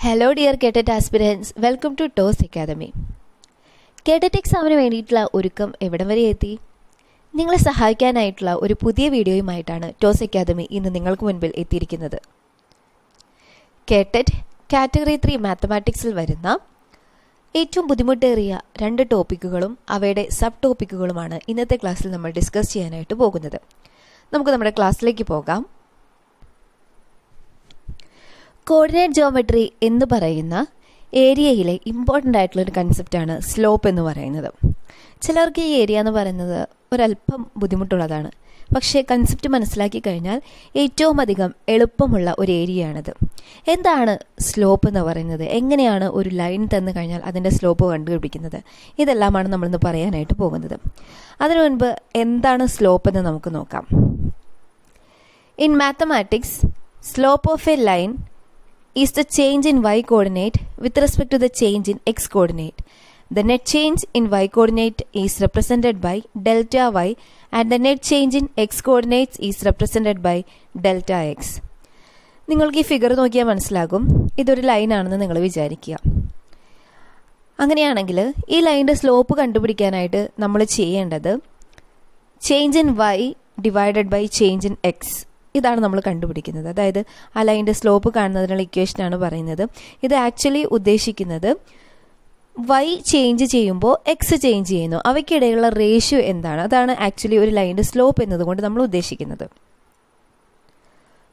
Hello dear KTET aspirants, welcome to Toss Academy. KTET എക്സാമിന് വേണ്ടിയിട്ടുള്ള ഒരുക്കം എവിടം വരെ എത്തി? നിങ്ങളെ സഹായിക്കാനായിട്ടുള്ള ഒരു പുതിയ വീഡിയോയുമായിട്ടാണ് ടോസ് അക്കാദമി ഇന്ന് നിങ്ങൾക്ക് മുൻപിൽ എത്തിയിരിക്കുന്നത്. കേട്ടറ്റ് കാറ്റഗറി 3 മാത്തമാറ്റിക്സിൽ വരുന്ന ഏറ്റവും ബുദ്ധിമുട്ടേറിയ 2 ടോപ്പിക്കുകളും അവയുടെ സബ് ടോപ്പിക്കുകളുമാണ് ഇന്നത്തെ ക്ലാസ്സിൽ നമ്മൾ ഡിസ്കസ് ചെയ്യാനായിട്ട് പോകുന്നത്. നമുക്ക് നമ്മുടെ ക്ലാസ്സിലേക്ക് പോകാം. കോർഡിനേറ്റ് ജോമെട്രി എന്ന് പറയുന്ന ഏരിയയിലെ ഇമ്പോർട്ടൻ്റ് ആയിട്ടുള്ളൊരു കൺസെപ്റ്റാണ് സ്ലോപ്പ് എന്ന് പറയുന്നത്. ചിലർക്ക് ഈ ഏരിയ എന്ന് പറയുന്നത് ഒരല്പം ബുദ്ധിമുട്ടുള്ളതാണ്, പക്ഷേ കൺസെപ്റ്റ് മനസ്സിലാക്കി കഴിഞ്ഞാൽ ഏറ്റവും അധികം എളുപ്പമുള്ള ഒരു ഏരിയയാണിത്. എന്താണ് സ്ലോപ്പ് എന്ന് പറയുന്നത്, എങ്ങനെയാണ് ഒരു ലൈൻ തന്നു കഴിഞ്ഞാൽ അതിൻ്റെ സ്ലോപ്പ് കണ്ടുപിടിക്കുന്നത്, ഇതെല്ലാമാണ് നമ്മളിന്ന് പറയാനായിട്ട് പോകുന്നത്. അതിനു മുൻപ് എന്താണ് സ്ലോപ്പ് എന്ന് നമുക്ക് നോക്കാം. In mathematics, slope of a line is the change in y coordinate with respect to the change in x coordinate. The net change in y coordinate is represented by delta y and the net change in x coordinates is represented by delta x. നിങ്ങൾക്ക് ഈ figure നോക്കിയാൽ മനസ്സിലാകും, ഇതൊരു ലൈനാണെന്ന് നിങ്ങൾ വിചാരിക്കുക. അങ്ങനെയാണെങ്കിൽ ഈ ലൈനിൻ്റെ സ്ലോപ്പ് കണ്ടുപിടിക്കാനായിട്ട് നമ്മൾ ചെയ്യേണ്ടത് change in y divided by change in x, ഇതാണ് നമ്മൾ കണ്ടുപിടിക്കുന്നത്. അതായത് ആ ലൈനിൻ്റെ സ്ലോപ്പ് കാണുന്നതിനുള്ള ഇക്വേഷനാണ് പറയുന്നത്. ഇത് ആക്ച്വലി ഉദ്ദേശിക്കുന്നത് y ചേഞ്ച് ചെയ്യുമ്പോൾ x ചേഞ്ച് ചെയ്യുന്നു, അവയ്ക്കിടയിലുള്ള റേഷ്യോ എന്താണ്, അതാണ് ആക്ച്വലി ഒരു ലൈനിൻ്റെ സ്ലോപ്പ് എന്നതുകൊണ്ട് നമ്മൾ ഉദ്ദേശിക്കുന്നത്.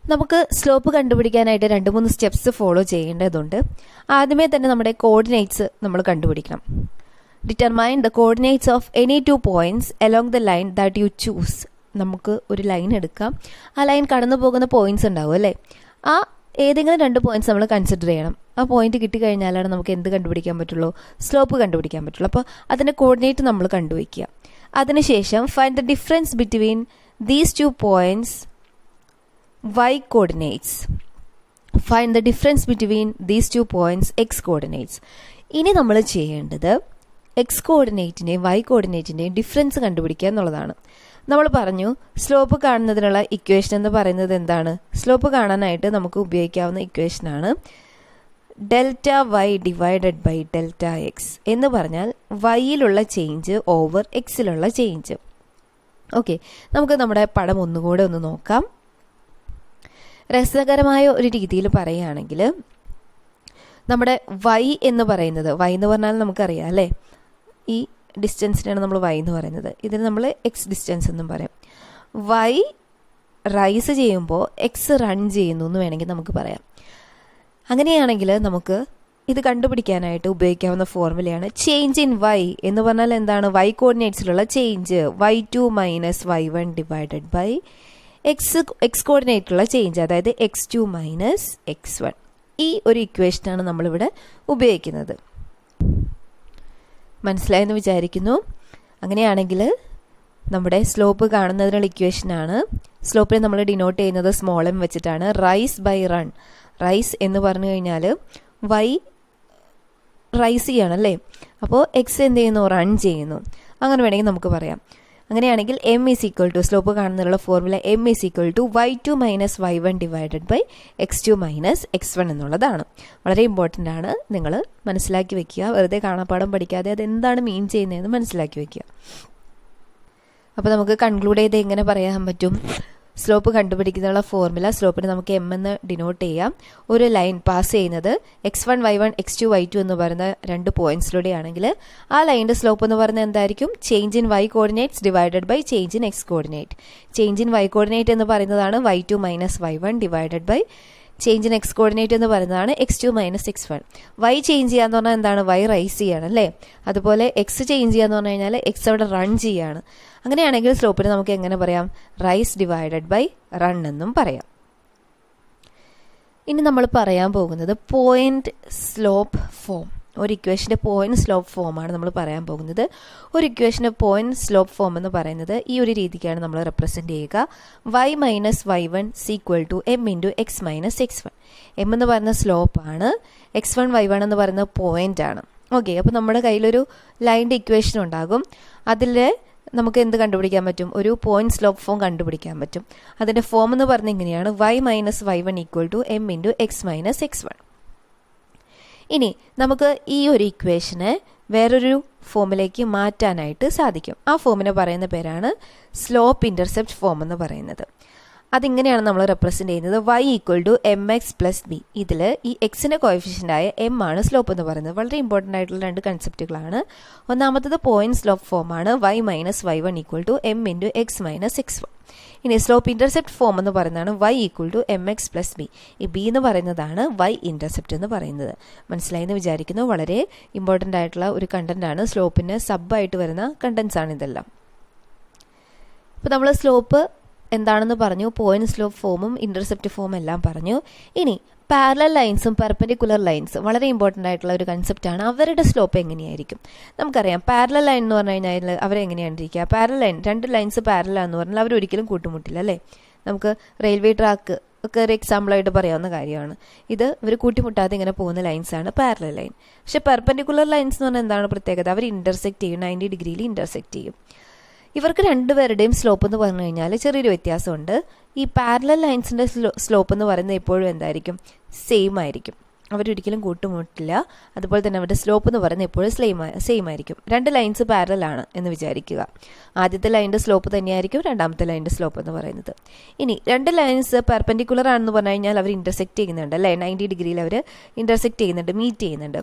നമുക്ക് സ്ലോപ്പ് കണ്ടുപിടിക്കാനായിട്ട് 2-3 സ്റ്റെപ്സ് ഫോളോ ചെയ്യേണ്ടതുണ്ട്. ആദ്യമേ തന്നെ നമ്മുടെ കോർഡിനേറ്റ്സ് നമ്മൾ കണ്ടുപിടിക്കണം. Determine the coordinates of any 2 points along the line that you choose. നമുക്ക് ഒരു ലൈൻ എടുക്കാം, ആ ലൈൻ കടന്നു പോകുന്ന പോയിന്റ്സ് ഉണ്ടാവും അല്ലേ, ആ ഏതെങ്കിലും 2 പോയിന്റ്സ് നമ്മൾ കൺസിഡർ ചെയ്യണം. ആ പോയിന്റ് കിട്ടിക്കഴിഞ്ഞാലാണ് നമുക്ക് എന്ത് കണ്ടുപിടിക്കാൻ പറ്റുള്ളൂ, സ്ലോപ്പ് കണ്ടുപിടിക്കാൻ പറ്റുള്ളൂ. അപ്പോൾ അതിൻ്റെ കോർഡിനേറ്റ് നമ്മൾ കണ്ടുവയ്ക്കുക. അതിനുശേഷം find the difference between these 2 points y coordinates. Find the difference between these 2 points x coordinates. ഇനി നമ്മൾ ചെയ്യേണ്ടത് x കോർഡിനേറ്റിൻ്റെയും y കോർഡിനേറ്റിൻ്റെയും ഡിഫറൻസ് കണ്ടുപിടിക്കുക എന്നുള്ളതാണ്. നമ്മൾ പറഞ്ഞു സ്ലോപ്പ് കാണുന്നതിനുള്ള ഇക്വേഷൻ എന്ന് പറയുന്നത് എന്താണ്, സ്ലോപ്പ് കാണാനായിട്ട് നമുക്ക് ഉപയോഗിക്കാവുന്ന ഇക്വേഷനാണ് delta y divided by delta x എന്ന് പറഞ്ഞാൽ വൈയിലുള്ള ചേഞ്ച് ഓവർ എക്സിലുള്ള ചേഞ്ച്. ഓക്കെ, നമുക്ക് നമ്മുടെ പടം ഒന്നുകൂടെ ഒന്ന് നോക്കാം. രസകരമായ ഒരു രീതിയിൽ പറയുകയാണെങ്കിൽ നമ്മുടെ വൈ എന്ന് പറഞ്ഞാൽ നമുക്കറിയാം അല്ലേ, ഈ ഡിസ്റ്റൻസിനാണ് നമ്മൾ വൈ എന്ന് പറയുന്നത്. ഇതിന് നമ്മൾ എക്സ് ഡിസ്റ്റൻസ് എന്നും പറയും. വൈ റൈസ് ചെയ്യുമ്പോൾ എക്സ് റൺ ചെയ്യുന്നു എന്ന് വേണമെങ്കിൽ നമുക്ക് പറയാം. അങ്ങനെയാണെങ്കിൽ നമുക്ക് ഇത് കണ്ടുപിടിക്കാനായിട്ട് ഉപയോഗിക്കാവുന്ന ഫോർമുലയാണ് ചേഞ്ച് ഇൻ വൈ എന്ന് പറഞ്ഞാൽ എന്താണ്, വൈ കോർഡിനേറ്റ്സിലുള്ള change y2 minus y1 divided by x കോർഡിനേറ്റിലുള്ള ചേഞ്ച്, അതായത് x2 മൈനസ് x1. ഈ ഒരു ഇക്വേഷനാണ് നമ്മളിവിടെ ഉപയോഗിക്കുന്നത്. മനസ്സിലായെന്ന് വിചാരിക്കുന്നു. അങ്ങനെയാണെങ്കിൽ നമ്മുടെ സ്ലോപ്പ് കാണുന്നതിനുള്ള ഇക്വേഷനാണ്, സ്ലോപ്പിനെ നമ്മൾ ഡിനോട്ട് ചെയ്യുന്നത് സ്മോൾ എം വെച്ചിട്ടാണ്, റൈസ് ബൈ റൺ. റൈസ് എന്ന് പറഞ്ഞു കഴിഞ്ഞാൽ വൈ റൈസ് ചെയ്യണമല്ലേ, അപ്പോൾ എക്സ് എന്ത് ചെയ്യുന്നു, റൺ ചെയ്യുന്നു. അങ്ങനെ വേണമെങ്കിൽ നമുക്ക് പറയാം. അങ്ങനെയാണെങ്കിൽ m is equal to, slope കാണുന്നതിനുള്ള formula m is equal to y2 minus y1 divided by x2 minus x1 എന്നുള്ളതാണ്. വളരെ ഇമ്പോർട്ടൻ്റ് ആണ്, നിങ്ങൾ മനസ്സിലാക്കി വെക്കുക. വെറുതെ കാണാപ്പാടം പഠിക്കാതെ അതെന്താണ് മീൻ ചെയ്യുന്നതെന്ന് മനസ്സിലാക്കി വെക്കുക. അപ്പോൾ നമുക്ക് കൺക്ലൂഡ് ചെയ്ത് എങ്ങനെ പറയാൻ പറ്റും, സ്ലോപ്പ് കണ്ടുപിടിക്കുന്നതിനുള്ള ഫോർമുല, സ്ലോപ്പിന് നമുക്ക് എം എന്ന് ഡിനോട്ട് ചെയ്യാം. ഒരു ലൈൻ പാസ് ചെയ്യുന്നത് x1 y1 x2 y2 എന്ന് പറയുന്ന 2 പോയിന്റ്സിലൂടെ ആണെങ്കിൽ ആ ലൈനിൻ്റെ സ്ലോപ്പ് എന്ന് പറയുന്നത് എന്തായിരിക്കും, change in y coordinates divided by change in x coordinate. Change in y coordinate എന്ന് പറയുന്നതാണ് y2 minus y1 divided by change in x coordinate എന്ന് പറയുന്നതാണ് x2 minus x1. y change ചെയ്യാന്ന് പറഞ്ഞാൽ എന്താണ്, y റൈസ് ചെയ്യാണ് അല്ലേ. അതുപോലെ x ചേഞ്ച് ചെയ്യാന്ന് പറഞ്ഞു കഴിഞ്ഞാൽ x അവിടെ റൺ ചെയ്യാണ്. അങ്ങനെയാണെങ്കിൽ സ്ലോപ്പിന് നമുക്ക് എങ്ങനെ പറയാം, റൈസ് ഡിവൈഡഡ് ബൈ റൺ എന്നും പറയാം. ഇനി നമ്മൾ പറയാൻ പോകുന്നത് പോയിന്റ് സ്ലോപ്പ് ഫോം. ഒരു ഇക്വേഷൻ്റെ പോയിന്റ് സ്ലോപ്പ് ഫോമാണ് നമ്മൾ പറയാൻ പോകുന്നത്. ഒരു ഇക്വേഷൻ്റെ പോയിന്റ് സ്ലോപ്പ് ഫോം എന്ന് പറയുന്നത് ഈ ഒരു രീതിക്കാണ് നമ്മൾ റെപ്രസെൻറ്റ് ചെയ്യുക. y minus y1 equal to m into x minus x1. M എന്ന് പറയുന്ന സ്ലോപ്പാണ്, x1 y1 എന്ന് പറയുന്ന പോയിന്റ് ആണ്. ഓക്കെ, അപ്പോൾ നമ്മുടെ കയ്യിലൊരു ലൈനിൻ്റെ ഇക്വേഷൻ ഉണ്ടാകും. അതിൽ നമുക്ക് എന്ത് കണ്ടുപിടിക്കാൻ പറ്റും, ഒരു പോയിന്റ് സ്ലോപ്പ് ഫോം കണ്ടുപിടിക്കാൻ പറ്റും. അതിൻ്റെ ഫോം എന്ന് പറഞ്ഞാൽ ഇങ്ങനെയാണ്, y minus y1 equal to m into x minus x1. ഇനി നമുക്ക് ഈ ഒരു ഇക്വേഷനെ വേറൊരു ഫോമിലേക്ക് മാറ്റാനായിട്ട് സാധിക്കും. ആ ഫോമിനെ പറയുന്ന പേരാണ് സ്ലോപ്പ് ഇൻ്റർസെപ്റ്റ് ഫോം എന്ന് പറയുന്നത്. അതിങ്ങനെയാണ് നമ്മൾ റെപ്രസെൻ്റ് ചെയ്യുന്നത്. y equal to m x plus b. ഇതിൽ ഈ എക്സിൻ്റെ കോഎഫിഷ്യൻ്റായ എം ആണ് സ്ലോപ്പ് എന്ന് പറയുന്നത്. വളരെ ഇമ്പോർട്ടൻ്റ് ആയിട്ടുള്ള രണ്ട് കൺസെപ്റ്റുകളാണ്. ഒന്നാമത്തത് പോയിന്റ് സ്ലോപ്പ് ഫോമാണ് y minus y one equal to m into x minus x one. ഇനി സ്ലോപ്പ് ഇൻ്റർസെപ്റ്റ് ഫോം എന്ന് പറയുന്നതാണ് y equal to m x plus b. ഈ ബി എന്ന് പറയുന്നതാണ് y ഇൻ്റർസെപ്റ്റ് എന്ന് പറയുന്നത്. മനസ്സിലായി എന്ന് വിചാരിക്കുന്നു. വളരെ ഇമ്പോർട്ടൻ്റ് ആയിട്ടുള്ള ഒരു കണ്ടൻ്റാണ്. സ്ലോപ്പിന് സബ്ബായിട്ട് വരുന്ന കണ്ടൻസ് ആണ് ഇതെല്ലാം. ഇപ്പോൾ നമ്മൾ സ്ലോപ്പ് എന്താണെന്ന് പറഞ്ഞു, പോയിന്റ് സ്ലോപ്പ് ഫോമും ഇൻ്റർസെപ്റ്റ് ഫോമും എല്ലാം പറഞ്ഞു. ഇനി പാരലൽ ലൈൻസും പെർപെൻഡിക്കുലർ ലൈൻസും വളരെ ഇമ്പോർട്ടൻ്റ് ആയിട്ടുള്ള ഒരു കൺസെപ്റ്റാണ്. അവരുടെ സ്ലോപ്പ് എങ്ങനെയായിരിക്കും? നമുക്കറിയാം പാരലൽ ലൈൻ എന്ന് പറഞ്ഞു കഴിഞ്ഞാൽ അവരെങ്ങനെയാണ് ഇരിക്കുക? പാരലൽ ലൈൻ, രണ്ട് ലൈൻസ് പാരലാന്ന് പറഞ്ഞാൽ അവരൊരിക്കലും കൂട്ടുമുട്ടില്ല അല്ലേ? നമുക്ക് റെയിൽവേ ട്രാക്ക് ഒക്കെ ഒരു എക്സാമ്പിളായിട്ട് പറയാവുന്ന കാര്യമാണ്. ഇത് ഇവർ കൂട്ടിമുട്ടാതെ ഇങ്ങനെ പോകുന്ന ലൈൻസാണ് പാരലൽ ലൈൻ. പക്ഷേ പെർപെൻഡിക്കുലർ ലൈൻസ് എന്ന് പറഞ്ഞാൽ എന്താണ് പ്രത്യേകത? അവർ ഇൻ്റർസെക്റ്റ് ചെയ്യും, 90 ഡിഗ്രിയിൽ ഇൻ്റർസെക്റ്റ് ചെയ്യും. ഇവർക്ക് രണ്ടുപേരുടെയും സ്ലോപ്പ് എന്ന് പറഞ്ഞു കഴിഞ്ഞാൽ ചെറിയൊരു വ്യത്യാസമുണ്ട്. ഈ പാരലൽ ലൈൻസിൻ്റെ സ്ലോപ്പ് എന്ന് പറയുന്നത് എപ്പോഴും എന്തായിരിക്കും? സെയിം ആയിരിക്കും. അവരൊരിക്കലും കൂട്ടുമുട്ടില്ല. അതുപോലെ തന്നെ അവരുടെ സ്ലോപ്പ് എന്ന് പറയുന്നത് എപ്പോഴും സെയിം ആയിരിക്കും. രണ്ട് ലൈൻസ് പാരലാണ് എന്ന് വിചാരിക്കുക. ആദ്യത്തെ ലൈനിൻ്റെ സ്ലോപ്പ് തന്നെയായിരിക്കും രണ്ടാമത്തെ ലൈനിൻ്റെ സ്ലോപ്പ് എന്ന് പറയുന്നത്. ഇനി രണ്ട് ലൈൻസ് പെർപെൻഡിക്കുലർ ആണെന്ന് പറഞ്ഞു കഴിഞ്ഞാൽ അവർ ഇൻ്റർസെക്റ്റ് ചെയ്യുന്നുണ്ട് അല്ലേ? 90 ഡിഗ്രിയിൽ അവർ ഇൻ്റർസെക്റ്റ് ചെയ്യുന്നുണ്ട്, മീറ്റ് ചെയ്യുന്നുണ്ട്.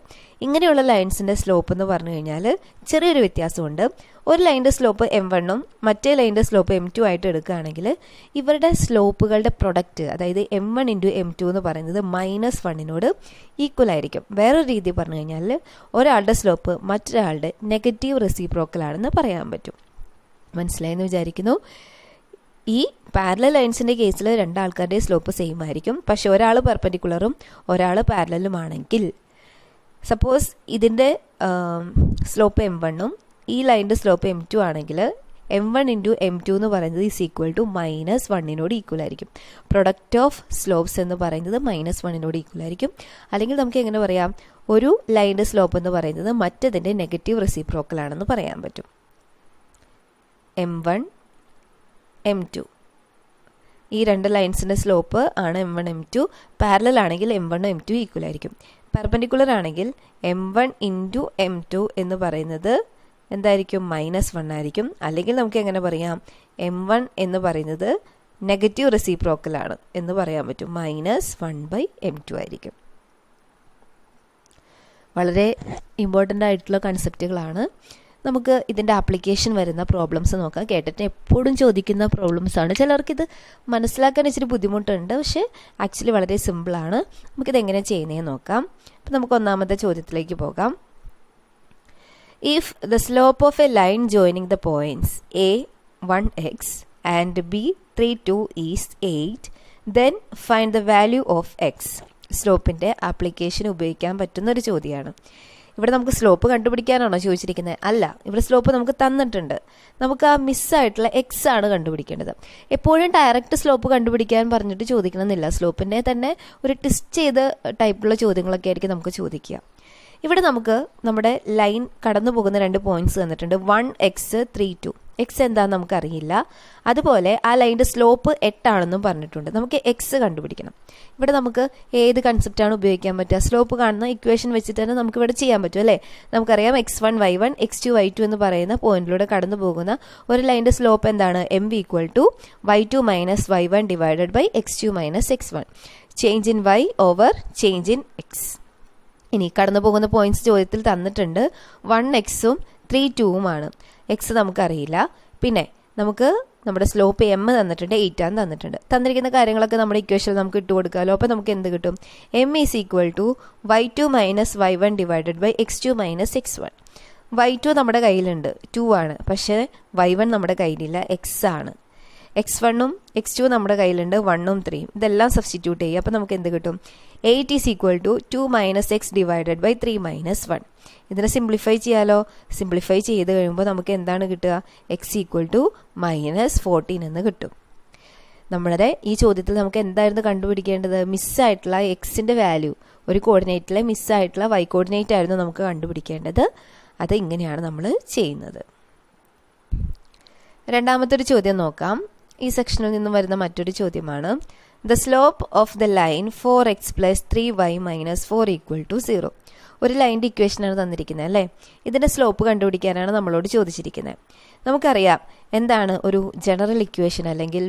ഇങ്ങനെയുള്ള ലൈൻസിൻ്റെ സ്ലോപ്പ് എന്ന് പറഞ്ഞു കഴിഞ്ഞാൽ ചെറിയൊരു വ്യത്യാസമുണ്ട്. ഒരു ലൈൻ്റെ സ്ലോപ്പ് m1ഉം മറ്റേ ലൈൻ്റെ സ്ലോപ്പ് m2 ആയിട്ട് എടുക്കുകയാണെങ്കിൽ ഇവരുടെ സ്ലോപ്പുകളുടെ പ്രൊഡക്റ്റ്, അതായത് m1 ഇൻറ്റു m2 എന്ന് പറയുന്നത് -1 ഈക്വൽ ആയിരിക്കും. വേറൊരു രീതി പറഞ്ഞു കഴിഞ്ഞാൽ ഒരാളുടെ സ്ലോപ്പ് മറ്റൊരാളുടെ നെഗറ്റീവ് റെസിപ്രോക്കലാണെന്ന് പറയാൻ പറ്റും. മനസ്സിലായെന്ന് വിചാരിക്കുന്നു. ഈ പാരലൽ ലൈൻസിൻ്റെ കേസിൽ രണ്ടാൾക്കാരുടെ സ്ലോപ്പ് സെയിം ആയിരിക്കും. പക്ഷെ ഒരാൾ പെർപെൻഡിക്കുലറും ഒരാൾ പാരലലുമാണെങ്കിൽ, സപ്പോസ് ഇതിൻ്റെ സ്ലോപ്പ് m1ഉം ഈ ലൈൻ്റെ സ്ലോപ്പ് m2 ആണെങ്കിൽ m1 ഇൻറ്റു m2 എന്ന് പറയുന്നത് ഈസ് ഈക്വൽ ടു -1 ഈക്വൽ ആയിരിക്കും. പ്രൊഡക്റ്റ് ഓഫ് സ്ലോപ്സ് എന്ന് പറയുന്നത് -1 ഈക്വൽ ആയിരിക്കും. അല്ലെങ്കിൽ നമുക്ക് എങ്ങനെ പറയാം? ഒരു ലൈൻ്റെ സ്ലോപ്പ് എന്ന് പറയുന്നത് മറ്റതിൻ്റെ നെഗറ്റീവ് റെസിപ്രോക്കൽ ആണെന്ന് പറയാൻ പറ്റും. m1 m2 ഈ രണ്ട് ലൈൻസിൻ്റെ സ്ലോപ്പ് ആണ് m1 m2. പാരലൽ ആണെങ്കിൽ m1 m2 ഈക്വൽ ആയിരിക്കും. പെർപെൻഡിക്കുലർ ആണെങ്കിൽ m1 ഇൻറ്റു m2 എന്ന് പറയുന്നത് എന്തായിരിക്കും? -1 ആയിരിക്കും. അല്ലെങ്കിൽ നമുക്ക് എങ്ങനെ പറയാം? m1 എന്ന് പറയുന്നത് നെഗറ്റീവ് റെസിപ്രോക്കലാണ് എന്ന് പറയാൻ പറ്റും. -1/m2 ആയിരിക്കും. വളരെ ഇമ്പോർട്ടൻ്റ് ആയിട്ടുള്ള കൺസെപ്റ്റുകളാണ്. നമുക്ക് ഇതിൻ്റെ ആപ്ലിക്കേഷൻ വരുന്ന പ്രോബ്ലംസ് നോക്കാം. കേട്ടിട്ട് എപ്പോഴും ചോദിക്കുന്ന പ്രോബ്ലംസാണ്. ചിലർക്കിത് മനസ്സിലാക്കാൻ ഇച്ചിരി ബുദ്ധിമുട്ടുണ്ട്, പക്ഷേ ആക്ച്വലി വളരെ സിമ്പിളാണ്. നമുക്കിത് എങ്ങനെ ചെയ്യുന്നതെന്ന് നോക്കാം. അപ്പം നമുക്ക് ഒന്നാമത്തെ ചോദ്യത്തിലേക്ക് പോകാം. If the slope of a line joining the points A 1x and B 3 2 is 8, then find the value of x. സ്ലോപ്പിൻ്റെ ആപ്ലിക്കേഷൻ ഉപയോഗിക്കാൻ പറ്റുന്ന ഒരു ചോദ്യമാണ്. ഇവിടെ നമുക്ക് സ്ലോപ്പ് കണ്ടുപിടിക്കാനാണോ ചോദിച്ചിരിക്കുന്നത്? അല്ല, ഇവിടെ സ്ലോപ്പ് നമുക്ക് തന്നിട്ടുണ്ട്. നമുക്ക് ആ മിസ്സായിട്ടുള്ള എക്സ് ആണ് കണ്ടുപിടിക്കേണ്ടത്. എപ്പോഴും ഡയറക്റ്റ് സ്ലോപ്പ് കണ്ടുപിടിക്കാൻ പറഞ്ഞിട്ട് ചോദിക്കണമെന്നില്ല. സ്ലോപ്പിനെ തന്നെ ഒരു ട്വിസ്റ്റ് ചെയ്ത ടൈപ്പുള്ള ചോദ്യങ്ങളൊക്കെ ആയിരിക്കും നമുക്ക് ചോദിക്കുക. ഇവിടെ നമുക്ക് നമ്മുടെ ലൈൻ കടന്നു പോകുന്ന രണ്ട് പോയിന്റ്സ് തന്നിട്ടുണ്ട്. 1x 3 2. എക്സ് എന്താണെന്ന് നമുക്കറിയില്ല. അതുപോലെ ആ ലൈൻ്റെ സ്ലോപ്പ് 8 ആണെന്നും പറഞ്ഞിട്ടുണ്ട്. നമുക്ക് എക്സ് കണ്ടുപിടിക്കണം. ഇവിടെ നമുക്ക് ഏത് കൺസെപ്റ്റാണ് ഉപയോഗിക്കാൻ പറ്റുക? സ്ലോപ്പ് കാണുന്ന ഇക്വേഷൻ വെച്ചിട്ട് തന്നെ നമുക്ക് ഇവിടെ ചെയ്യാൻ പറ്റും അല്ലേ? നമുക്കറിയാം x1 y1 x2 y2 എന്ന് പറയുന്ന പോയിന്റിലൂടെ കടന്നു പോകുന്ന ഒരു ലൈൻ്റെ സ്ലോപ്പ് എന്താണ്? m equal to y2 minus y1 divided by x2 minus x1. Change in y over change in x. ഇനി കടന്നു പോകുന്ന പോയിന്റ്സ് ചോദ്യത്തിൽ തന്നിട്ടുണ്ട്. 1x-ഉം 3 2-ഉമാണ്. എക്സ് നമുക്കറിയില്ല. പിന്നെ നമുക്ക് നമ്മുടെ സ്ലോപ്പ് m തന്നിട്ടുണ്ട്, 8 ആണ് തന്നിട്ടുണ്ട്. തന്നിരിക്കുന്ന കാര്യങ്ങളൊക്കെ നമ്മുടെ ഇക്വേഷനിൽ നമുക്ക് ഇട്ട് കൊടുക്കാമല്ലോ. അപ്പോൾ നമുക്ക് എന്ത് കിട്ടും? m is equal to y2 minus y1 divided by x2 minus x1. y2 നമ്മുടെ കയ്യിലുണ്ട്, 2 ആണ്. പക്ഷേ y1 നമ്മുടെ കയ്യിലില്ല, x ആണ്. x1-ഉം x2 നമ്മുടെ കയ്യിലുണ്ട്, 1-ഉം 3-ഉം. ഇതെല്ലാം സബ്സ്റ്റിറ്റ്യൂട്ട് ചെയ്യുക. അപ്പോൾ നമുക്ക് എന്ത് കിട്ടും? 8 is equal to 2 minus x divided by 3 minus 1. ഇതിനെ സിംപ്ലിഫൈ ചെയ്യാലോ. സിംപ്ലിഫൈ ചെയ്ത് കഴിയുമ്പോൾ നമുക്ക് എന്താണ് കിട്ടുക? x ഈക്വൽ ടു -14 എന്ന് കിട്ടും. നമ്മുടെ ഈ ചോദ്യത്തിൽ നമുക്ക് എന്തായിരുന്നു കണ്ടുപിടിക്കേണ്ടത്? മിസ്സായിട്ടുള്ള എക്സിൻ്റെ വാല്യൂ, ഒരു കോർഡിനേറ്റിലെ മിസ്സായിട്ടുള്ള y കോർഡിനേറ്റ് ആയിരുന്നു നമുക്ക് കണ്ടുപിടിക്കേണ്ടത്. അത് ഇങ്ങനെയാണ് നമ്മൾ ചെയ്യുന്നത്. രണ്ടാമത്തെ ഒരു ചോദ്യം നോക്കാം. ഈ സെക്ഷനിൽ നിന്നും വരുന്ന മറ്റൊരു ചോദ്യമാണ്. The slope of the line 4x plus 3y minus 4 equal to 0. ഒരു ലൈൻ്റെ ഇക്വേഷനാണ് തന്നിരിക്കുന്നത് അല്ലേ. ഇതിൻ്റെ സ്ലോപ്പ് കണ്ടുപിടിക്കാനാണ് നമ്മളോട് ചോദിച്ചിരിക്കുന്നത്. നമുക്കറിയാം എന്താണ് ഒരു ജനറൽ ഇക്വേഷൻ അല്ലെങ്കിൽ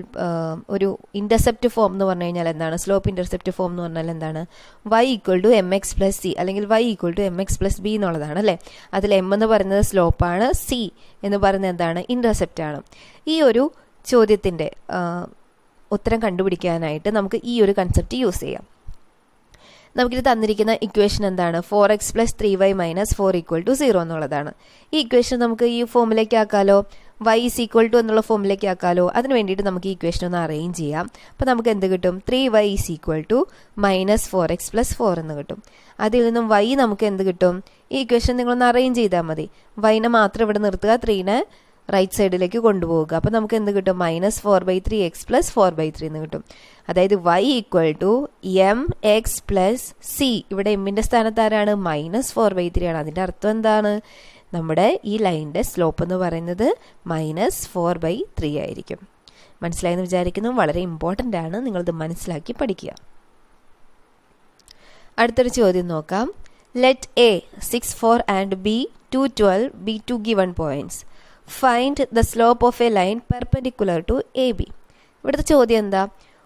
ഒരു ഇൻ്റർസെപ്റ്റ് ഫോം എന്ന് പറഞ്ഞു കഴിഞ്ഞാൽ എന്താണ്, സ്ലോപ്പ് ഇൻ്റർസെപ്റ്റ് ഫോം എന്ന് പറഞ്ഞാൽ എന്താണ്, y = mx + c അല്ലെങ്കിൽ y = mx + b എന്നുള്ളതാണ് അല്ലേ. അതിൽ m എന്ന് പറയുന്നത് സ്ലോപ്പാണ്, c എന്ന് പറയുന്നത് എന്താണ്, ഇൻ്റർസെപ്റ്റ് ആണ്. ഈ ഒരു ചോദ്യത്തിൻ്റെ ഉത്തരം കണ്ടുപിടിക്കാനായിട്ട് നമുക്ക് ഈ ഒരു കൺസെപ്റ്റ് യൂസ് ചെയ്യാം. നമുക്കിത് തന്നിരിക്കുന്ന ഇക്വേഷൻ എന്താണ്, 4x + 3y - 4 = 0 എന്നുള്ളതാണ്. ഈ ഇക്വേഷൻ നമുക്ക് ഈ ഫോമിലേക്ക് ആക്കാലോ, y = എന്നുള്ള ഫോമിലേക്ക് ആക്കാലോ. അതിന് വേണ്ടിയിട്ട് നമുക്ക് ഈ ഇക്വേഷൻ ഒന്ന് അറേഞ്ച് ചെയ്യാം. അപ്പോൾ നമുക്ക് എന്ത് കിട്ടും, 3y = -4x + 4 എന്ന് കിട്ടും. അതിൽ നിന്നും y നമുക്ക് എന്ത് കിട്ടും, ഈ ഇക്വേഷൻ നിങ്ങളൊന്ന് അറേഞ്ച് ചെയ്താൽ മതി. yനെ മാത്രം ഇവിടെ നിർത്തുക, 3നെ റൈറ്റ് സൈഡിലേക്ക് കൊണ്ടുപോവുക. അപ്പോൾ നമുക്ക് എന്ത് കിട്ടും, -4/3x + 4/3 എന്ന് കിട്ടും. അതായത് y = mx + c. ഇവിടെ എമ്മിൻ്റെ സ്ഥാനത്ത് ആരാണ്, -4/3 ആണ്. അതിൻ്റെ അർത്ഥം എന്താണ്, നമ്മുടെ ഈ ലൈനിൻ്റെ സ്ലോപ്പ് എന്ന് പറയുന്നത് -4/3 ആയിരിക്കും. മനസ്സിലായെന്ന് വിചാരിക്കുന്നു. വളരെ ഇമ്പോർട്ടൻ്റ് ആണ്, നിങ്ങളിത് മനസ്സിലാക്കി പഠിക്കുക. അടുത്തൊരു ചോദ്യം നോക്കാം. Let a 6, 4 and b 2, 12 be two given points. Find the slope of a line perpendicular to AB. ഇവിടുത്തെ ചോദ്യം എന്താ,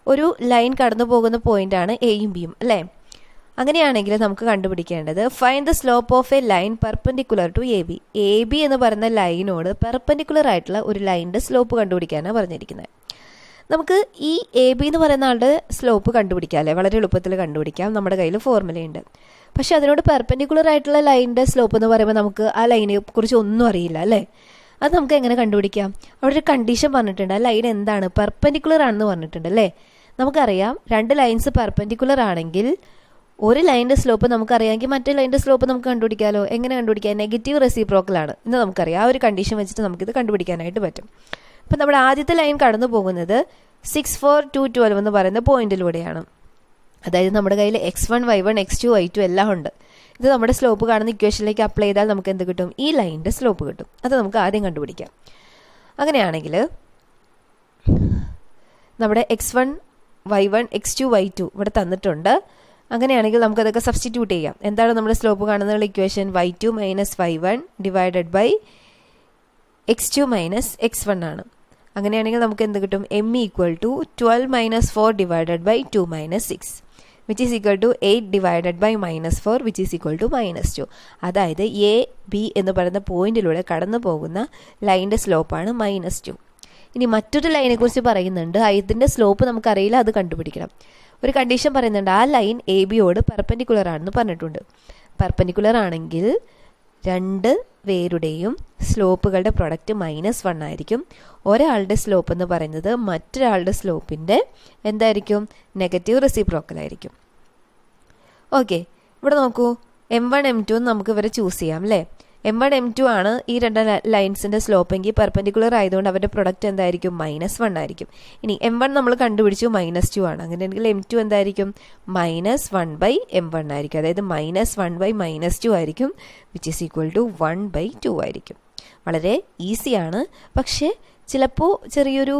ഒരു ലൈൻ കടന്നു പോകുന്ന പോയിന്റ് ആണ് എയും ബിയും അല്ലേ. അങ്ങനെയാണെങ്കിൽ നമുക്ക് കണ്ടുപിടിക്കേണ്ടത് find the slope of a line perpendicular to A B. A B എന്ന് പറയുന്ന ലൈനോട് പെർപെൻഡിക്കുലർ ആയിട്ടുള്ള ഒരു ലൈനിൻ്റെ സ്ലോപ്പ് കണ്ടുപിടിക്കാനാണ് പറഞ്ഞിരിക്കുന്നത്. നമുക്ക് ഈ എ ബി എന്ന് പറയുന്ന ആളുടെ സ്ലോപ്പ് കണ്ടുപിടിക്കാം അല്ലേ, വളരെ എളുപ്പത്തിൽ കണ്ടുപിടിക്കാം. നമ്മുടെ കയ്യിൽ ഫോർമുലയുണ്ട്. പക്ഷെ അതിനോട് പെർപെൻഡിക്കുലർ ആയിട്ടുള്ള ലൈനിൻ്റെ സ്ലോപ്പ് എന്ന് പറയുമ്പോൾ നമുക്ക് ആ ലൈനെ കുറിച്ച് ഒന്നും അറിയില്ല അല്ലേ. അത് നമുക്ക് എങ്ങനെ കണ്ടുപിടിക്കാം, അവിടെ ഒരു കണ്ടീഷൻ പറഞ്ഞിട്ടുണ്ട്, ആ ലൈൻ എന്താണ്, പെർപെൻഡിക്കുലർ ആണെന്ന് പറഞ്ഞിട്ടുണ്ട് അല്ലേ. നമുക്കറിയാം രണ്ട് ലൈൻസ് പെർപെൻഡിക്കുലർ ആണെങ്കിൽ ഒരു ലൈനിൻ്റെ സ്ലോപ്പ് നമുക്കറിയാമെങ്കിൽ മറ്റേ ലൈനിൻ്റെ സ്ലോപ്പ് നമുക്ക് കണ്ടുപിടിക്കാമല്ലോ. എങ്ങനെ കണ്ടുപിടിക്കാം, നെഗറ്റീവ് റെസിപ്രോക്കലാണ് എന്ന് നമുക്കറിയാം. ആ ഒരു കണ്ടീഷൻ വെച്ചിട്ട് നമുക്കിത് കണ്ടുപിടിക്കാനായിട്ട് പറ്റും. അപ്പം നമ്മുടെ ആദ്യത്തെ ലൈൻ കടന്നു പോകുന്നത് 6, 4, 2, 12 എന്ന് പറയുന്ന പോയിന്റിലൂടെയാണ്. അതായത് നമ്മുടെ കയ്യിൽ x1, y1, x2, y2 എല്ലാം ഉണ്ട്. ഇത് നമ്മുടെ സ്ലോപ്പ് കാണുന്ന ഇക്വേഷനിലേക്ക് അപ്ലൈ ചെയ്താൽ നമുക്ക് എന്ത് കിട്ടും, ഈ ലൈനിൻ്റെ സ്ലോപ്പ് കിട്ടും. അത് നമുക്ക് ആദ്യം കണ്ടുപിടിക്കാം. അങ്ങനെയാണെങ്കിൽ നമ്മുടെ x1, y1, x2, y2 ഇവിടെ തന്നിട്ടുണ്ട്. അങ്ങനെയാണെങ്കിൽ നമുക്കതൊക്കെ സബ്സ്റ്റിറ്റ്യൂട്ട് ചെയ്യാം. എന്താണ് നമ്മുടെ സ്ലോപ്പ് കാണുന്ന equation, y2 - y1 / x2 - x1 ആണ്. അങ്ങനെയാണെങ്കിൽ നമുക്ക് എന്ത് കിട്ടും, m = 12 - 4 / 2 - 6 which is equal to 8 divided by -4 which is equal to -2. അതായത് എ ബി എന്ന് പറയുന്ന പോയിന്റിലൂടെ കടന്നു പോകുന്ന ലൈനിൻ്റെ സ്ലോപ്പാണ് -2. ഇനി മറ്റൊരു ലൈനെ കുറിച്ച് പറയുന്നുണ്ട്, ഇതിൻ്റെ സ്ലോപ്പ് നമുക്കറിയില്ല, അത് കണ്ടുപിടിക്കണം. ഒരു കണ്ടീഷൻ പറയുന്നുണ്ട്, ആ ലൈൻ എ ബിയോട് പെർപെൻഡിക്കുലർ ആണെന്ന് പറഞ്ഞിട്ടുണ്ട്. പെർപെൻഡിക്കുലർ ആണെങ്കിൽ രണ്ട് പേരുടെയും സ്ലോപ്പുകളുടെ പ്രൊഡക്റ്റ് -1 ആയിരിക്കും. ഒരാളുടെ സ്ലോപ്പ് എന്ന് പറയുന്നത് മറ്റൊരാളുടെ സ്ലോപ്പിൻ്റെ എന്തായിരിക്കും, നെഗറ്റീവ് റെസിപ്രോക്കലായിരിക്കും. ഓക്കെ, ഇവിടെ നോക്കൂ, m1, m2 നമുക്ക് ഇവരെ ചൂസ് ചെയ്യാം അല്ലേ. m1, m2 ആണ് ഈ രണ്ട് ലൈൻസിൻ്റെ സ്ലോപ്പെങ്കിൽ പെർപെൻഡിക്കുലർ ആയതുകൊണ്ട് അവരുടെ പ്രൊഡക്റ്റ് എന്തായിരിക്കും, -1 ആയിരിക്കും. ഇനി m1 നമ്മൾ കണ്ടുപിടിച്ചു -2 ആണ്. അങ്ങനെയാണെങ്കിൽ m2 എന്തായിരിക്കും, -1/m1 ആയിരിക്കും. അതായത് -1/-2 ആയിരിക്കും വിച്ച് ഈസ് ഈക്വൽ ടു 1/2 ആയിരിക്കും. വളരെ ഈസിയാണ്, പക്ഷേ ചിലപ്പോൾ ചെറിയൊരു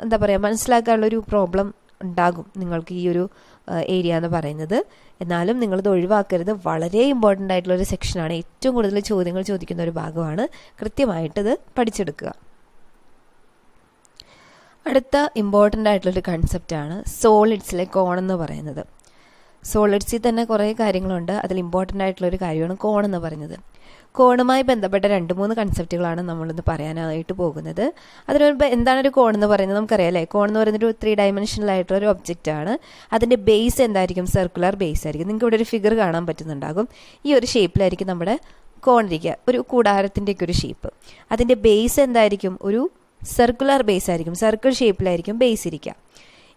എന്താ പറയുക, മനസ്സിലാക്കാനുള്ളൊരു പ്രോബ്ലം ഉണ്ടാകും നിങ്ങൾക്ക് ഈ ഒരു ഏരിയ എന്ന് പറയുന്നത്. എന്നാലും നിങ്ങളിത് ഒഴിവാക്കരുത്. വളരെ ഇമ്പോർട്ടൻ്റ് ആയിട്ടുള്ളൊരു സെക്ഷനാണ്, ഏറ്റവും കൂടുതൽ ചോദ്യങ്ങൾ ചോദിക്കുന്ന ഒരു ഭാഗമാണ്. കൃത്യമായിട്ടത് പഠിച്ചെടുക്കുക. അടുത്ത ഇമ്പോർട്ടൻ്റ് ആയിട്ടുള്ളൊരു കൺസെപ്റ്റാണ് സോളിഡ്സിലെ കോണെന്ന് പറയുന്നത്. സോളിഡ്സിൽ തന്നെ കുറേ കാര്യങ്ങളുണ്ട്, അതിൽ ഇമ്പോർട്ടൻ്റ് ആയിട്ടുള്ളൊരു കാര്യമാണ് കോണെന്ന് പറയുന്നത്. കോണുമായി ബന്ധപ്പെട്ട 2-3 കൺസെപ്റ്റുകളാണ് നമ്മളിന്ന് പറയാനായിട്ട് പോകുന്നത്. അതിനു മുൻപ് എന്താണ് ഒരു കോൺ എന്ന് പറയുന്നത് നമുക്കറിയാം അല്ലേ. കോൺ എന്ന് പറയുന്നത് ഒരു 3 ഡയമെൻഷനൽ ആയിട്ടുള്ള ഒരു ഒബ്ജക്റ്റ് ആണ്. അതിൻ്റെ ബേസ് എന്തായിരിക്കും, സർക്കുലർ ബേസ് ആയിരിക്കും. നിങ്ങൾക്ക് ഇവിടെ ഒരു ഫിഗർ കാണാൻ പറ്റുന്നുണ്ടാകും. ഈ ഒരു ഷേപ്പിലായിരിക്കും നമ്മുടെ കോൺ ഇരിക്കുക, ഒരു കൂടാരത്തിൻ്റെയൊക്കെ ഒരു ഷേപ്പ്. അതിൻ്റെ ബേസ് എന്തായിരിക്കും, ഒരു സർക്കുലർ ബേസ് ആയിരിക്കും, സർക്കിൾ ഷേപ്പിലായിരിക്കും ബേസ് ഇരിക്കുക.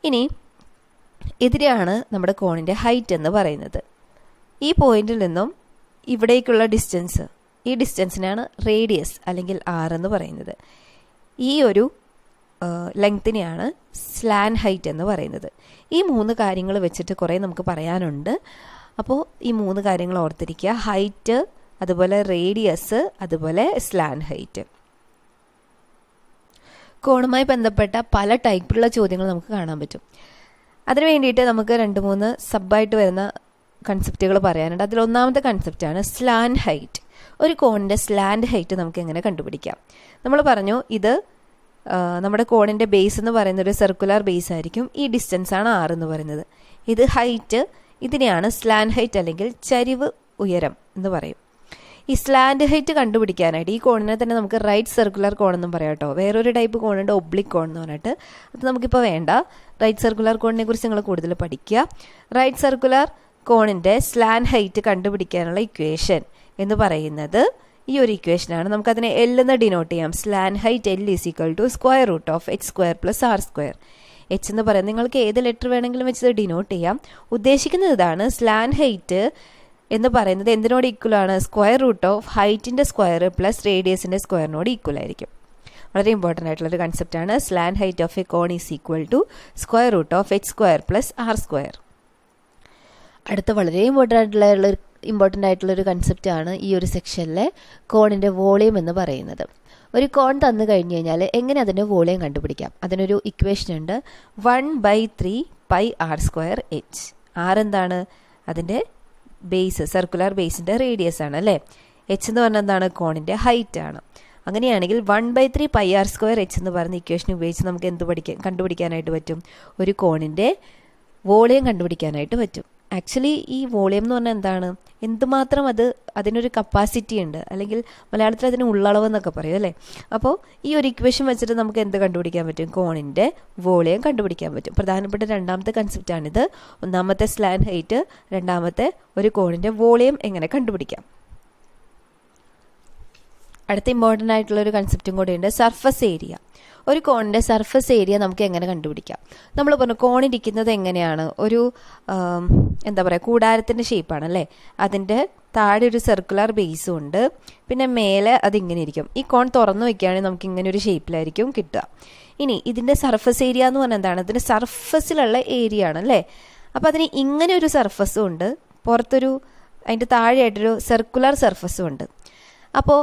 ഇനി ഇതിനെയാണ് നമ്മുടെ കോണിൻ്റെ ഹൈറ്റ് എന്ന് പറയുന്നത്. ഈ പോയിന്റിൽ നിന്നും ഇവിടേക്കുള്ള ഡിസ്റ്റൻസ്, ഈ ഡിസ്റ്റൻസിനാണ് റേഡിയസ് അല്ലെങ്കിൽ r എന്ന് പറയുന്നത്. ഈ ഒരു ലെങ്ത്തിനെയാണ് സ്ലാൻ ഹൈറ്റ് എന്ന് പറയുന്നത്. ഈ 3 കാര്യങ്ങൾ വെച്ചിട്ട് കുറേ നമുക്ക് പറയാനുണ്ട്. അപ്പോൾ ഈ 3 കാര്യങ്ങൾ ഓർത്തിരിക്കുക, ഹൈറ്റ്, അതുപോലെ റേഡിയസ്, അതുപോലെ സ്ലാൻ ഹൈറ്റ്. കോണുമായി ബന്ധപ്പെട്ട പല ടൈപ്പിലുള്ള ചോദ്യങ്ങൾ നമുക്ക് കാണാൻ പറ്റും. അതിന് വേണ്ടിയിട്ട് നമുക്ക് 2-3 സബ്ബായിട്ട് വരുന്ന കൺസെപ്റ്റുകൾ പറയാനുണ്ട്. അതിൽ ഒന്നാമത്തെ കൺസെപ്റ്റാണ് സ്ലാൻഡ് ഹൈറ്റ്. ഒരു കോണിൻ്റെ സ്ലാൻഡ് ഹൈറ്റ് നമുക്ക് എങ്ങനെ കണ്ടുപിടിക്കാം? നമ്മൾ പറഞ്ഞു ഇത് നമ്മുടെ കോണിൻ്റെ ബേസ് എന്ന് പറയുന്നത് ഒരു സർക്കുലർ ബേസ് ആയിരിക്കും. ഈ ഡിസ്റ്റൻസ് ആണ് r എന്ന് പറയുന്നത്. ഇത് ഹൈറ്റ്, ഇതിനെയാണ് സ്ലാൻഡ് ഹൈറ്റ് അല്ലെങ്കിൽ ചരിവ് ഉയരം എന്ന് പറയും. ഈ സ്ലാൻഡ് ഹൈറ്റ് കണ്ടുപിടിക്കാനായിട്ട് ഈ കോണിനെ തന്നെ നമുക്ക് റൈറ്റ് സർക്കുലർ കോൺ എന്നും പറയാം കേട്ടോ. വേറൊരു ടൈപ്പ് കോണുണ്ട് ഒബ്ലിക് കോൺ എന്ന് പറഞ്ഞിട്ട്, അത് നമുക്കിപ്പോൾ വേണ്ട. റൈറ്റ് സർക്കുലർ കോണിനെ കുറിച്ച് നിങ്ങൾ കൂടുതൽ പഠിക്കുക. റൈറ്റ് സർക്കുലർ കോണിൻ്റെ സ്ലാൻഡ് ഹൈറ്റ് കണ്ടുപിടിക്കാനുള്ള ഇക്വേഷൻ എന്ന് പറയുന്നത് ഈ ഒരു ഇക്വേഷനാണ്. നമുക്കതിനെ L എന്ന് ഡിനോട്ട് ചെയ്യാം. Slant height L = square root of h² + r². h എന്ന് പറയുന്നത് നിങ്ങൾക്ക് ഏത് ലെറ്റർ വേണമെങ്കിലും വെച്ചത് ഡിനോട്ട് ചെയ്യാം. ഉദ്ദേശിക്കുന്നത് ഇതാണ്. സ്ലാൻഡ് ഹൈറ്റ് എന്ന് പറയുന്നത് എന്തിനോട് ഈക്വൽ ആണ്? സ്ക്വയർ റൂട്ട് ഓഫ് ഹൈറ്റിൻ്റെ സ്ക്വയർ പ്ലസ് റേഡിയസിൻ്റെ സ്ക്വയറിനോട് ഈക്വൽ ആയിരിക്കും. വളരെ ഇമ്പോർട്ടൻ്റ് ആയിട്ടുള്ളൊരു കൺസെപ്റ്റാണ്. Slant height of a cone is equal to square root of h² + r². അടുത്ത വളരെ ഇമ്പോർട്ടൻ്റ് ആയിട്ടുള്ളൊരു കൺസെപ്റ്റാണ് ഈ ഒരു സെക്ഷനിലെ കോണിൻ്റെ വോളിയം എന്ന് പറയുന്നത്. ഒരു കോൺ തന്നു കഴിഞ്ഞ് കഴിഞ്ഞാൽ എങ്ങനെ അതിൻ്റെ വോളിയം കണ്ടുപിടിക്കാം? അതിനൊരു ഇക്വേഷൻ ഉണ്ട്. 1/3 πr² h. r എന്താണ്? അതിൻ്റെ ബേസ്, സർക്കുലർ ബേസിൻ്റെ റേഡിയസ് ആണ് അല്ലേ. h എന്ന് പറഞ്ഞാൽ എന്താണ്? കോണിൻ്റെ ഹൈറ്റ് ആണ്. അങ്ങനെയാണെങ്കിൽ 1/3 πr² h എന്ന് പറയുന്ന ഇക്വേഷൻ ഉപയോഗിച്ച് നമുക്ക് എന്ത് കണ്ടുപിടിക്കാനായിട്ട് പറ്റും? ഒരു കോണിൻ്റെ വോളിയം കണ്ടുപിടിക്കാനായിട്ട് പറ്റും. ആക്ച്വലി ഈ വോളിയം എന്ന് പറഞ്ഞാൽ എന്താണ്? എന്തുമാത്രം അതിനൊരു കപ്പാസിറ്റി ഉണ്ട്, അല്ലെങ്കിൽ മലയാളത്തിൽ അതിന് ഉള്ളളവ് എന്നൊക്കെ പറയും അല്ലേ. അപ്പോൾ ഈ ഒരു ഇക്വേഷൻ വെച്ചിട്ട് നമുക്ക് എന്ത് കണ്ടുപിടിക്കാൻ പറ്റും? കോണിൻ്റെ വോളിയം കണ്ടുപിടിക്കാൻ പറ്റും. പ്രധാനപ്പെട്ട രണ്ടാമത്തെ കൺസെപ്റ്റാണിത്. ഒന്നാമത്തെ സ്ലാൻഡ് ഹൈറ്റ്, രണ്ടാമത്തെ ഒരു കോണിൻ്റെ വോളിയം എങ്ങനെ കണ്ടുപിടിക്കാം. അടുത്ത ഇമ്പോർട്ടൻ്റ് ആയിട്ടുള്ളൊരു കൺസെപ്റ്റും കൂടെയുണ്ട്, സർഫസ് ഏരിയ. ഒരു കോണിൻ്റെ സർഫസ് ഏരിയ നമുക്ക് എങ്ങനെ കണ്ടുപിടിക്കാം? നമ്മൾ പറഞ്ഞു കോണിരിക്കുന്നത് എങ്ങനെയാണ്? ഒരു എന്താ പറയുക, കൂടാരത്തിൻ്റെ ഷേപ്പാണ് അല്ലേ. അതിൻ്റെ താഴെ ഒരു സർക്കുലർ ബേസും ഉണ്ട്, പിന്നെ മേലെ അതിങ്ങനെ ഇരിക്കും. ഈ കോൺ തുറന്നു വയ്ക്കുകയാണെങ്കിൽ നമുക്ക് ഇങ്ങനെ ഒരു ഷേപ്പിലായിരിക്കും കിട്ടുക. ഇനി ഇതിൻ്റെ സർഫസ് ഏരിയ എന്ന് പറഞ്ഞാൽ എന്താണ്? ഇതിൻ്റെ സർഫസിലുള്ള ഏരിയ ആണ് അല്ലേ. അപ്പോൾ അതിന് ഇങ്ങനെ ഒരു സർഫസും ഉണ്ട്, പുറത്തൊരു അതിൻ്റെ താഴെയായിട്ടൊരു സർക്കുലർ സർഫസും ഉണ്ട്. അപ്പോൾ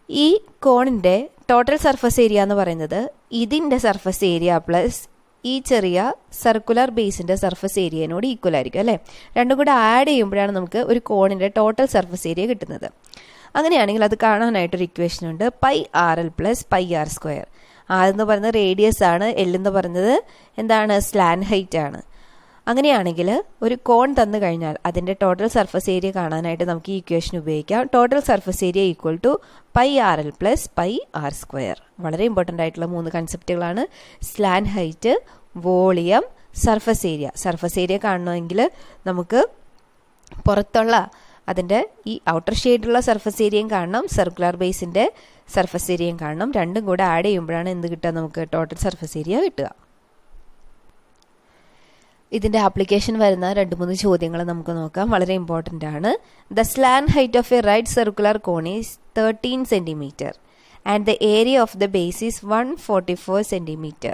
ഈ കോണിൻ്റെ ടോട്ടൽ സർഫസ് ഏരിയ എന്ന് പറയുന്നത് ഇതിൻ്റെ സർഫസ് ഏരിയ പ്ലസ് ഈ ചെറിയ സർക്കുലർ ബേസിൻ്റെ സർഫസ് ഏരിയനോട് ഈക്വൽ ആയിരിക്കും അല്ലേ. രണ്ടും കൂടെ ആഡ് ചെയ്യുമ്പോഴാണ് നമുക്ക് ഒരു കോണിൻ്റെ ടോട്ടൽ സർഫസ് ഏരിയ കിട്ടുന്നത്. അങ്ങനെയാണെങ്കിൽ അത് കാണാനായിട്ടൊരു ഇക്വേഷൻ ഉണ്ട്. πrl + πr². r എന്ന് പറയുന്നത് റേഡിയസ് ആണ്, L എന്ന് പറയുന്നത് എന്താണ്? സ്ലാൻഡ് ഹൈറ്റ് ആണ്. അങ്ങനെയാണെങ്കിൽ ഒരു കോൺ തന്നു കഴിഞ്ഞാൽ അതിൻ്റെ ടോട്ടൽ സർഫസ് ഏരിയ കാണാനായിട്ട് നമുക്ക് ഈ ഇക്വേഷൻ ഉപയോഗിക്കാം. Total surface area = πrl + πr². വളരെ ഇമ്പോർട്ടൻ്റ് ആയിട്ടുള്ള 3 കൺസെപ്റ്റുകളാണ്. Slant height, volume, surface area. Surface area കാണണമെങ്കിൽ നമുക്ക് പുറത്തുള്ള അതിൻ്റെ ഈ ഔട്ടർ ഷെയ്ഡുള്ള സർഫസ് ഏരിയയും കാണണം, സർക്കുലർ ബേസിൻ്റെ സർഫസ് ഏരിയയും കാണണം. രണ്ടും കൂടെ ആഡ് ചെയ്യുമ്പോഴാണ് എന്ത് കിട്ടുക? നമുക്ക് ടോട്ടൽ സർഫസ് ഏരിയ കിട്ടുക. ഇതിൻ്റെ ആപ്ലിക്കേഷൻ വരുന്ന 2-3 ചോദ്യങ്ങൾ നമുക്ക് നോക്കാം. വളരെ ഇമ്പോർട്ടൻ്റ് ആണ്. The slant height of a right circular cone is 13 cm and the area of the base is 144 cm².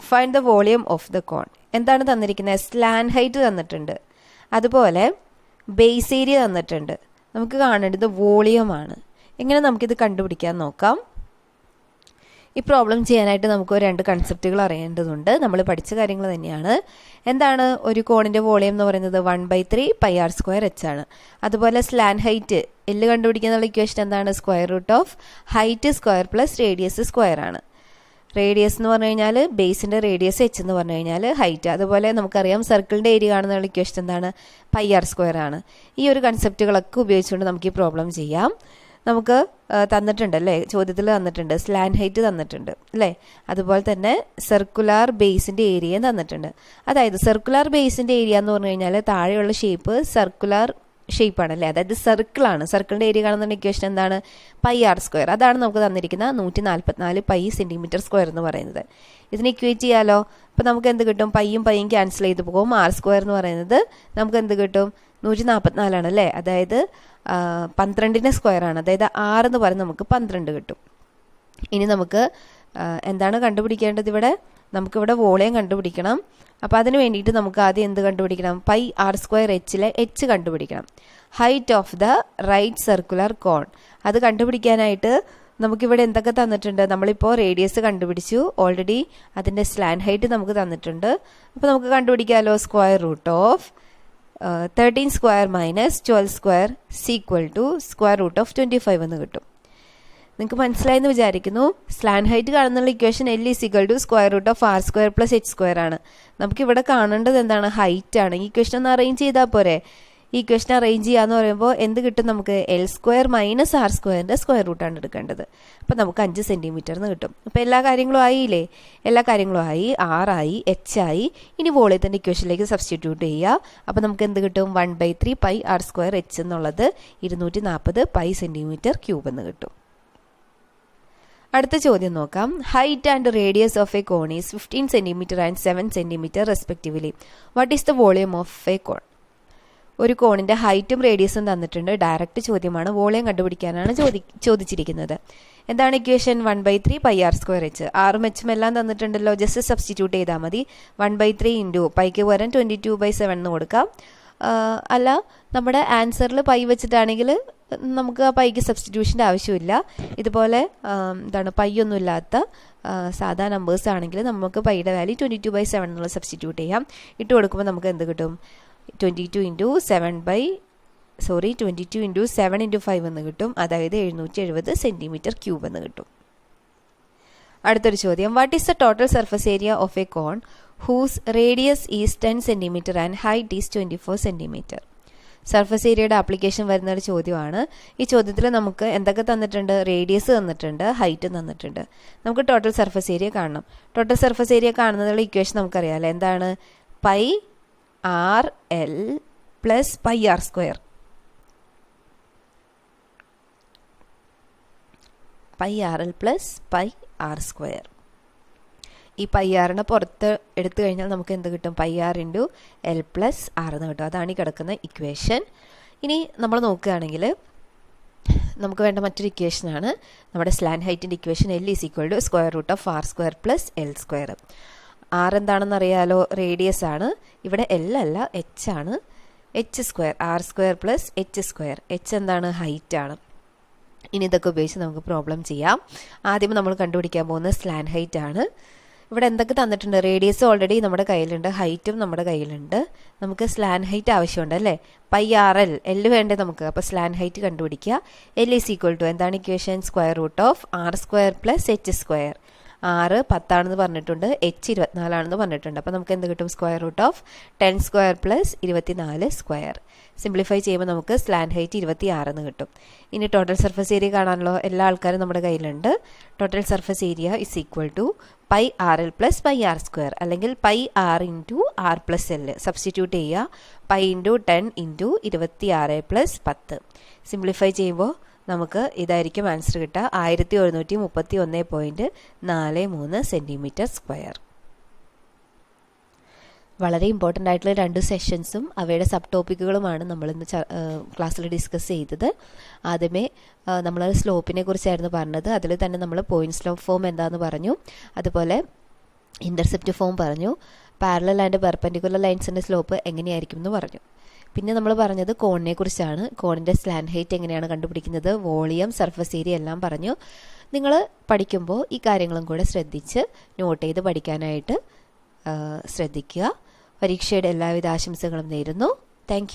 Find the volume of the cone. എന്താണ് തന്നിരിക്കുന്നത്? സ്ലാൻഡ് ഹൈറ്റ് തന്നിട്ടുണ്ട്, അതുപോലെ ബേസ് ഏരിയ തന്നിട്ടുണ്ട്. നമുക്ക് കാണേണ്ടത് വോളിയമാണ്. എങ്ങനെ നമുക്കിത് കണ്ടുപിടിക്കാൻ നോക്കാം. ഈ പ്രോബ്ലം ചെയ്യാനായിട്ട് നമുക്ക് 2 കൺസെപ്റ്റുകൾ അറിയേണ്ടതുണ്ട്. നമ്മൾ പഠിച്ച കാര്യങ്ങൾ തന്നെയാണ്. എന്താണ് ഒരു കോണിൻ്റെ വോളിയം എന്ന് പറയുന്നത്? 1/3 πr² h ആണ്. അതുപോലെ സ്ലാൻഡ് ഹൈറ്റ് L കണ്ടുപിടിക്കാനുള്ള ഇക്വേഷൻ എന്താണ്? Square root of height square plus radius square ആണ്. റേഡിയസ് എന്ന് പറഞ്ഞു കഴിഞ്ഞാൽ ബേസിൻ്റെ റേഡിയസ്, h എന്ന് പറഞ്ഞു കഴിഞ്ഞാൽ ഹൈറ്റ്. അതുപോലെ നമുക്കറിയാം സർക്കിളിൻ്റെ ഏരിയ കാണുന്ന ഇക്വേഷൻ എന്താണ്? πr² ആണ്. ഈ ഒരു കൺസെപ്റ്റുകളൊക്കെ ഉപയോഗിച്ചുകൊണ്ട് നമുക്ക് ഈ പ്രോബ്ലം ചെയ്യാം. നമുക്ക് തന്നിട്ടുണ്ട് അല്ലേ, ചോദ്യത്തിൽ തന്നിട്ടുണ്ട്. സ്ലാൻഡ് ഹൈറ്റ് തന്നിട്ടുണ്ട് അല്ലേ. അതുപോലെ തന്നെ സർക്കുലർ ബേസിൻ്റെ ഏരിയയും തന്നിട്ടുണ്ട്. അതായത് സർക്കുലർ ബേസിൻ്റെ ഏരിയ എന്ന് പറഞ്ഞു കഴിഞ്ഞാൽ താഴെയുള്ള ഷേപ്പ് സർക്കുലർ ഷേപ്പാണ് അല്ലേ, അതായത് സർക്കിളാണ്. സർക്കിളിൻ്റെ ഏരിയ കാണുന്ന ഇക്വേഷൻ എന്താണ്? πr². അതാണ് നമുക്ക് തന്നിരിക്കുന്ന 144 π cm² എന്ന് പറയുന്നത്. ഇതിന് ഇക്വേറ്റ് ചെയ്യാലോ. അപ്പോൾ നമുക്ക് എന്ത് കിട്ടും? പൈയും ക്യാൻസൽ ചെയ്ത് പോകും. r² എന്ന് പറയുന്നത് നമുക്ക് എന്ത് കിട്ടും? 144 ആണ് അല്ലേ. അതായത് 12ൻ്റെ സ്ക്വയർ ആണ്. അതായത് 6 എന്ന് പറയുന്നത് നമുക്ക് 12 കിട്ടും. ഇനി നമുക്ക് എന്താണ് കണ്ടുപിടിക്കേണ്ടത്? ഇവിടെ നമുക്കിവിടെ വോളിയം കണ്ടുപിടിക്കണം. അപ്പോൾ അതിന് വേണ്ടിയിട്ട് നമുക്ക് ആദ്യം എന്ത് കണ്ടുപിടിക്കണം? πr² h h കണ്ടുപിടിക്കണം. Height of the right circular cone. അത് കണ്ടുപിടിക്കാനായിട്ട് നമുക്കിവിടെ എന്തൊക്കെ തന്നിട്ടുണ്ട്? നമ്മളിപ്പോൾ റേഡിയസ് കണ്ടുപിടിച്ചു ഓൾറെഡി. അതിൻ്റെ സ്ലാൻഡ് ഹൈറ്റ് നമുക്ക് തന്നിട്ടുണ്ട്. അപ്പോൾ നമുക്ക് കണ്ടുപിടിക്കാമല്ലോ. Square root of 13 square minus 12 square equal to square root of 25 എന്ന് കിട്ടും. നിങ്ങൾക്ക് മനസ്സിലായെന്ന് വിചാരിക്കുന്നു. സ്ലാൻ ഹൈറ്റ് കാണുന്നുള്ള equation L is equal to square root of r square plus h square ആണ്. നമുക്കിവിടെ കാണേണ്ടത് എന്താണ്? ഹൈറ്റ് ആണ്. ഈ ഇക്വേഷൻ ഒന്ന് അറേഞ്ച് ചെയ്താൽ പോരെ. ഈ ഇക്വേഷൻ അറേഞ്ച് ചെയ്യാന്ന് പറയുമ്പോൾ എന്ത് കിട്ടും നമുക്ക്? L സ്ക്വയർ മൈനസ് ആർ സ്ക്വയറിൻ്റെ സ്ക്വയർ റൂട്ടാണ് എടുക്കേണ്ടത്. അപ്പം നമുക്ക് 5 സെൻറ്റിമീറ്റർ എന്ന് കിട്ടും. അപ്പോൾ എല്ലാ കാര്യങ്ങളും ആയില്ലേ? എല്ലാ കാര്യങ്ങളും ആയി. ആറായി, എച്ച് ആയി. ഇനി വോളിയത്തിൻ്റെ ഇക്വേഷനിലേക്ക് സബ്സ്റ്റിറ്റ്യൂട്ട് ചെയ്യുക. അപ്പോൾ നമുക്ക് എന്ത് കിട്ടും? 1/3 പൈ ആർ സ്ക്വയർ എച്ച് എന്നുള്ളത് 240 പൈ സെൻറ്റിമീറ്റർ ക്യൂബ് എന്ന് കിട്ടും. അടുത്ത ചോദ്യം നോക്കാം. Height and radius of a cone is 15 centimetre and 7 centimetre respectively. What is the volume of a cone? ഒരു കോണിൻ്റെ ഹൈറ്റും റേഡിയസും തന്നിട്ടുണ്ട്. ഡയറക്റ്റ് ചോദ്യമാണ്. വോളിയം കണ്ടുപിടിക്കാനാണ് ചോദിച്ചിരിക്കുന്നത്. എന്താണ് equation? 1/3 pi R square h. ആറും എച്ചും എല്ലാം തന്നിട്ടുണ്ടല്ലോ. ജസ്റ്റ് സബ്സ്റ്റിറ്റ്യൂട്ട് ചെയ്താൽ മതി. 1/3 ഇൻറ്റു പൈക്ക് പകരം 22/7 എന്ന് കൊടുക്കാം. അല്ല, നമ്മുടെ ആൻസറിൽ പൈ വെച്ചിട്ടാണെങ്കിൽ നമുക്ക് ആ പൈക്ക് സബ്സ്റ്റിറ്റ്യൂഷൻ്റെ ആവശ്യമില്ല. ഇതുപോലെ എന്താണ് പൈ ഒന്നും ഇല്ലാത്ത സാധാ നമ്പേഴ്സ് ആണെങ്കിൽ നമുക്ക് പൈയുടെ വാല്യൂ 22/7 എന്നുള്ള സബ്സ്റ്റിറ്റ്യൂട്ട് ചെയ്യാം. ഇട്ട് കൊടുക്കുമ്പോൾ നമുക്ക് എന്ത് കിട്ടും? 22 ഇൻറ്റു 7 ഇൻറ്റു 5 എന്ന് കിട്ടും. അതായത് 770 സെൻറ്റിമീറ്റർ ക്യൂബ് എന്ന് കിട്ടും. അടുത്തൊരു ചോദ്യം. What is the total surface area of a cone whose radius is 10 centimetre and height is 24 centimetre? Surface ഏരിയയുടെ ആപ്ലിക്കേഷൻ വരുന്ന ഒരു ചോദ്യമാണ്. ഈ ചോദ്യത്തിൽ നമുക്ക് എന്തൊക്കെ തന്നിട്ടുണ്ട്? റേഡിയസ് തന്നിട്ടുണ്ട്, ഹൈറ്റ് തന്നിട്ടുണ്ട്. നമുക്ക് ടോട്ടൽ സർഫസ് ഏരിയ കാണണം. ടോട്ടൽ സർഫസ് ഏരിയ കാണുന്നതിനുള്ള ഇക്വേഷൻ നമുക്കറിയാമല്ലോ. എന്താണ്? Pi R L plus pi R square. Pi R L plus pi R square. ഈ പൈ ആറിനെ പുറത്ത് എടുത്തു കഴിഞ്ഞാൽ നമുക്ക് എന്ത് കിട്ടും? Pi R into l plus r എന്ന് കിട്ടും. അതാണ് ഈ കിടക്കുന്ന ഇക്വേഷൻ. ഇനി നമ്മൾ നോക്കുകയാണെങ്കിൽ നമുക്ക് വേണ്ട മറ്റൊരു ഇക്വേഷനാണ് നമ്മുടെ സ്ലാൻ ഹൈറ്റിൻ്റെ ഇക്വേഷൻ. L is equal to square root of r square plus l square. R എന്താണെന്ന് അറിയാലോ? റേഡിയസ് ആണ്. ഇവിടെ എൽ അല്ല, എച്ച് ആണ്. H square, r square plus h square. H എന്താണ്? ഹൈറ്റ് ആണ്. ഇനി ഇതൊക്കെ ഉപയോഗിച്ച് നമുക്ക് പ്രോബ്ലം ചെയ്യാം. ആദ്യം നമ്മൾ കണ്ടുപിടിക്കാൻ പോകുന്നത് സ്ലാൻ ഹൈറ്റ് ആണ്. ഇവിടെ എന്തൊക്കെ തന്നിട്ടുണ്ട്? റേഡിയസ് ഓൾറെഡി നമ്മുടെ കയ്യിലുണ്ട്, ഹൈറ്റും നമ്മുടെ കയ്യിലുണ്ട്. നമുക്ക് സ്ലാൻ ഹൈറ്റ് ആവശ്യമുണ്ട് അല്ലേ? പൈ ആർ എൽ, എൽ വേണ്ടേ നമുക്ക്. അപ്പോൾ സ്ലാൻ ഹൈറ്റ് കണ്ടുപിടിക്കുക. L ഈസ് ഈക്വൽ ടു എന്താണ് equation? Square root of r square plus h square. 6 10 പറഞ്ഞിട്ടുണ്ട്, എച്ച് 24 പറഞ്ഞിട്ടുണ്ട്. അപ്പോൾ നമുക്ക് എന്ത് കിട്ടും? Square root of 10 square plus 24 square. Simplify ചെയ്യുമ്പോൾ നമുക്ക് സ്ലാൻ ഹൈറ്റ് 26 എന്ന് കിട്ടും. ഇനി ടോട്ടൽ സർഫസ് ഏരിയ കാണാനല്ലോ. എല്ലാ ആൾക്കാരും നമ്മുടെ കയ്യിലുണ്ട്. Total surface area is equal to pi R L plus pi R square, അല്ലെങ്കിൽ pi R into R plus L. Substitute ചെയ്യുക. Pi into 10 into 26 plus 10. Simplify ചെയ്യുമ്പോൾ നമുക്ക് ഇതായിരിക്കും ആൻസർ കിട്ടുക. 1731.43 സെൻറ്റിമീറ്റർ സ്ക്വയർ. വളരെ ഇമ്പോർട്ടൻ്റ് ആയിട്ടുള്ള 2 സെഷൻസും അവയുടെ സബ് ടോപ്പിക്കുകളുമാണ് നമ്മളിന്ന് ക്ലാസ്സിൽ ഡിസ്കസ് ചെയ്തത്. ആദ്യമേ നമ്മൾ സ്ലോപ്പിനെ കുറിച്ചായിരുന്നു പറഞ്ഞത്. അതിൽ തന്നെ നമ്മൾ പോയിന്റ് സ്ലോപ്പ് ഫോം എന്താണെന്ന് പറഞ്ഞു. അതുപോലെ ഇൻ്റർസെപ്റ്റ് ഫോം പറഞ്ഞു. പാരലൽ ആൻഡ് പെർപെൻഡിക്കുലർ ലൈൻസിൻ്റെ സ്ലോപ്പ് എങ്ങനെയായിരിക്കും എന്ന് പറഞ്ഞു. പിന്നെ നമ്മൾ പറഞ്ഞത് കോണിനെ കുറിച്ചാണ്. കോണിൻ്റെ സ്ലാൻ ഹൈറ്റ് എങ്ങനെയാണ് കണ്ടുപിടിക്കുന്നത്, വോളിയം, സർഫസ് ഏരിയ എല്ലാം പറഞ്ഞു. നിങ്ങൾ പഠിക്കുമ്പോൾ ഈ കാര്യങ്ങളും കൂടെ ശ്രദ്ധിച്ച് നോട്ട് ചെയ്ത് പഠിക്കാനായിട്ട് ശ്രദ്ധിക്കുക. പരീക്ഷയുടെ എല്ലാവിധ ആശംസകളും നേരുന്നു. താങ്ക്